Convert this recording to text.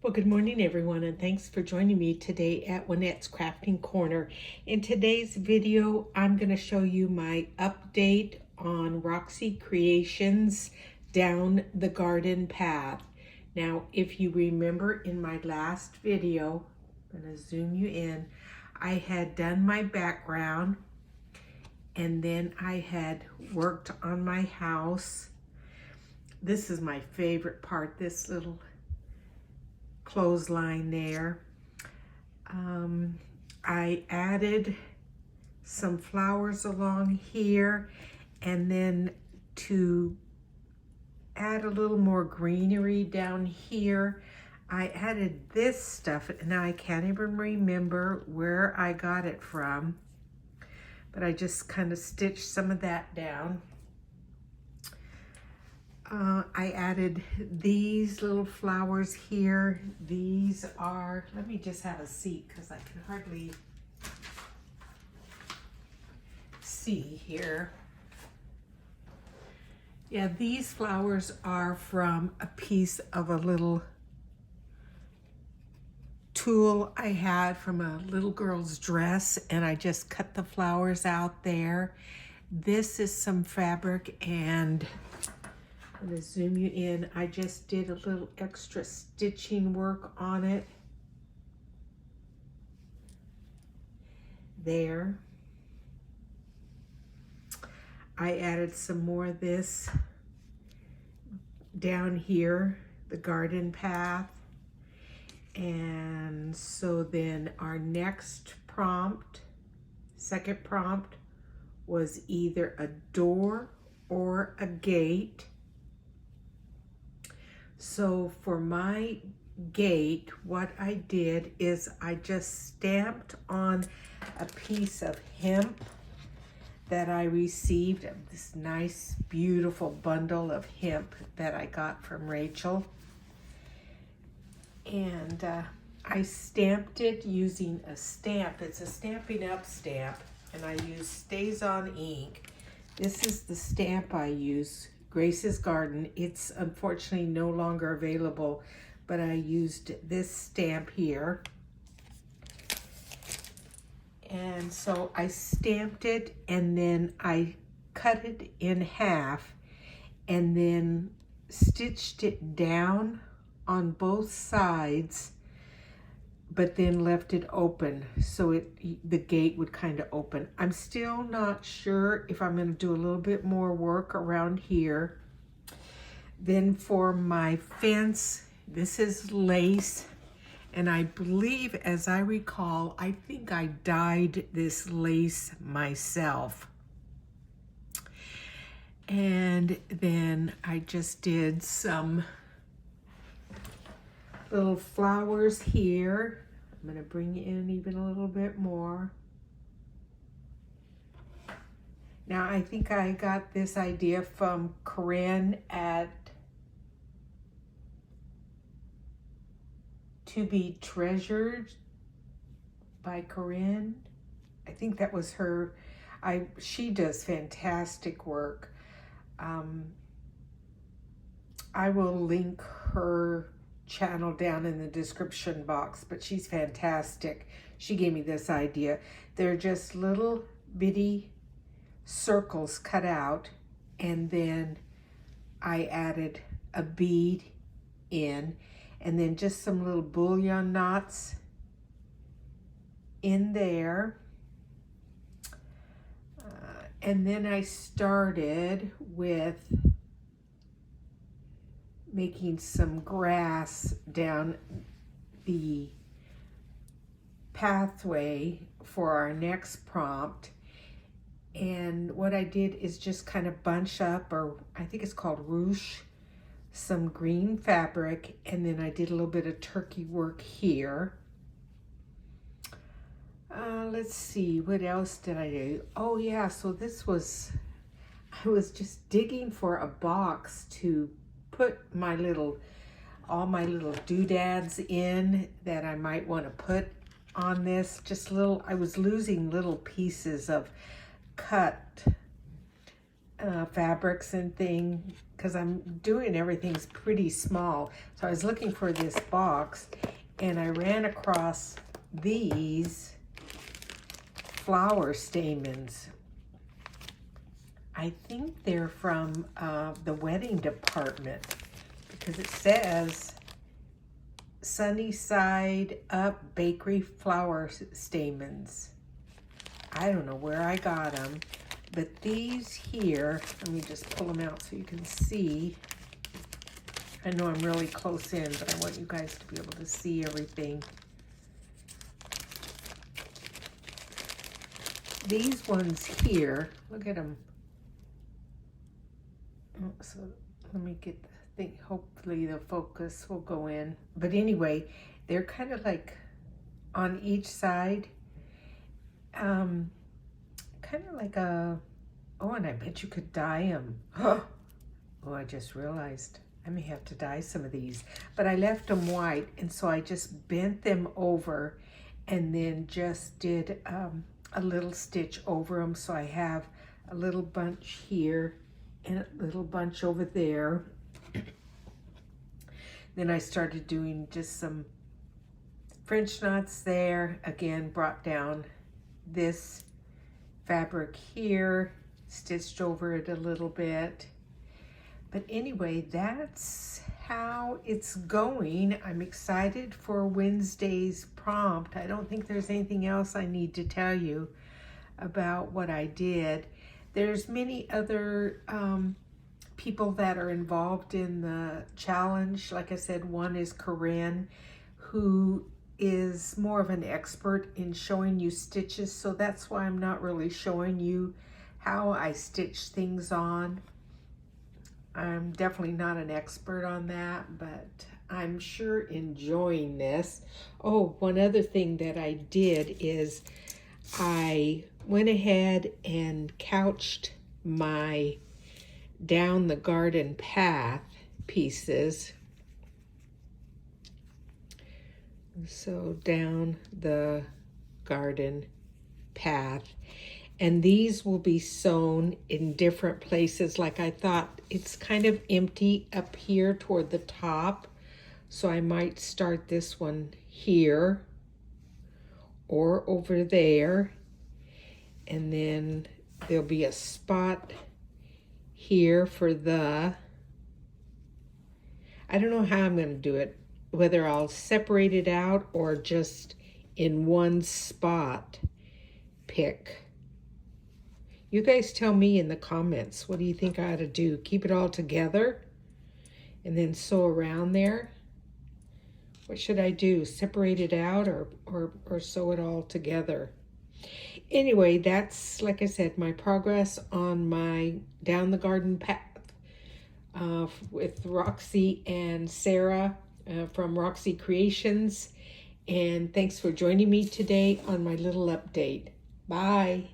Well, good morning, everyone, and thanks for joining me today at Juanette's Crafting Corner. In today's video, I'm going to show you my update on Roxy Creations Down the Garden Path. Now, if you remember in my last video, I'm going to zoom you in, I had done my background and then I had worked on my house. This is my favorite part, this little clothesline there. I added some flowers along here, and then to add a little more greenery down here, I added this stuff. Now I can't even remember where I got it from, but I just kind of stitched some of that down. I added these little flowers here. These are, let me just have a seat because I can hardly see here. Yeah, these flowers are from a piece of a little tulle I had from a little girl's dress, and I just cut the flowers out there. This is some fabric, and I'm going to zoom you in. I just did a little extra stitching work on it. There. I added some more of this down here, the garden path. And so then our next prompt, second prompt, was either a door or a gate. So for my gate, what I did is I just stamped on a piece of hemp that I received, this nice, beautiful bundle of hemp that I got from Rachel. And I stamped it using a stamp. It's a Stampin' Up stamp, and I use Stays On ink. This is the stamp I use, Grace's Garden. It's unfortunately no longer available, but I used this stamp here. And so I stamped it, and then I cut it in half and then stitched it down on both sides, but then left it open so the gate would kind of open. I'm still not sure if I'm going to do a little bit more work around here. Then for my fence, this is lace, and I believe, as I recall, I think I dyed this lace myself. And then I just did some little flowers here. I'm going to bring in even a little bit more. Now, I think I got this idea from Corinne at To Be Treasured by Corinne. I think that was her. She does fantastic work. I will link her channel down in the description box, but she's fantastic. She gave me this idea. They're just little bitty circles cut out, and then I added a bead in, and then just some little bullion knots in there. And then I started with making some grass down the pathway for our next prompt. And what I did is just kind of bunch up, or I think it's called ruche, some green fabric, and then I did a little bit of turkey work here. Let's see, what else did I do? Oh yeah, so I was just digging for a box to put all my little doodads in that I might want to put on this. I was losing little pieces of cut fabrics and thing, because I'm doing everything's pretty small. So I was looking for this box and I ran across these flower stamens. I think they're from the wedding department, because it says Sunny Side Up Bakery Flower Stamens. I don't know where I got them, but these here, let me just pull them out so you can see. I know I'm really close in, but I want you guys to be able to see everything. These ones here, look at them. Oh, so let me get the thing, hopefully the focus will go in. But anyway, they're kind of like on each side. Kind of like a, oh, and I bet you could dye them. Oh, I just realized I may have to dye some of these. But I left them white, and so I just bent them over and then just did a little stitch over them. So I have a little bunch here and a little bunch over there. Then I started doing just some French knots there. Again, brought down this fabric here, stitched over it a little bit. But anyway, that's how it's going. I'm excited for Wednesday's prompt. I don't think there's anything else I need to tell you about what I did. There's many other people that are involved in the challenge. Like I said, one is Corinne, who is more of an expert in showing you stitches, so that's why I'm not really showing you how I stitch things on. I'm definitely not an expert on that, but I'm sure enjoying this. Oh, one other thing that I did is I went ahead and couched my down the garden path pieces. So down the garden path, and these will be sewn in different places. Like I thought it's kind of empty up here toward the top, so I might start this one here or over there, and then there'll be a spot here for the, I don't know how I'm going to do it, whether I'll separate it out or just in one spot pick. You guys tell me in the comments, what do you think I ought to do? Keep it all together and then sew around there? What should I do? Separate it out or sew it all together? Anyway, that's, like I said, my progress on my down the garden path with Roxy and Sarah from Roxy Creations. And thanks for joining me today on my little update. Bye.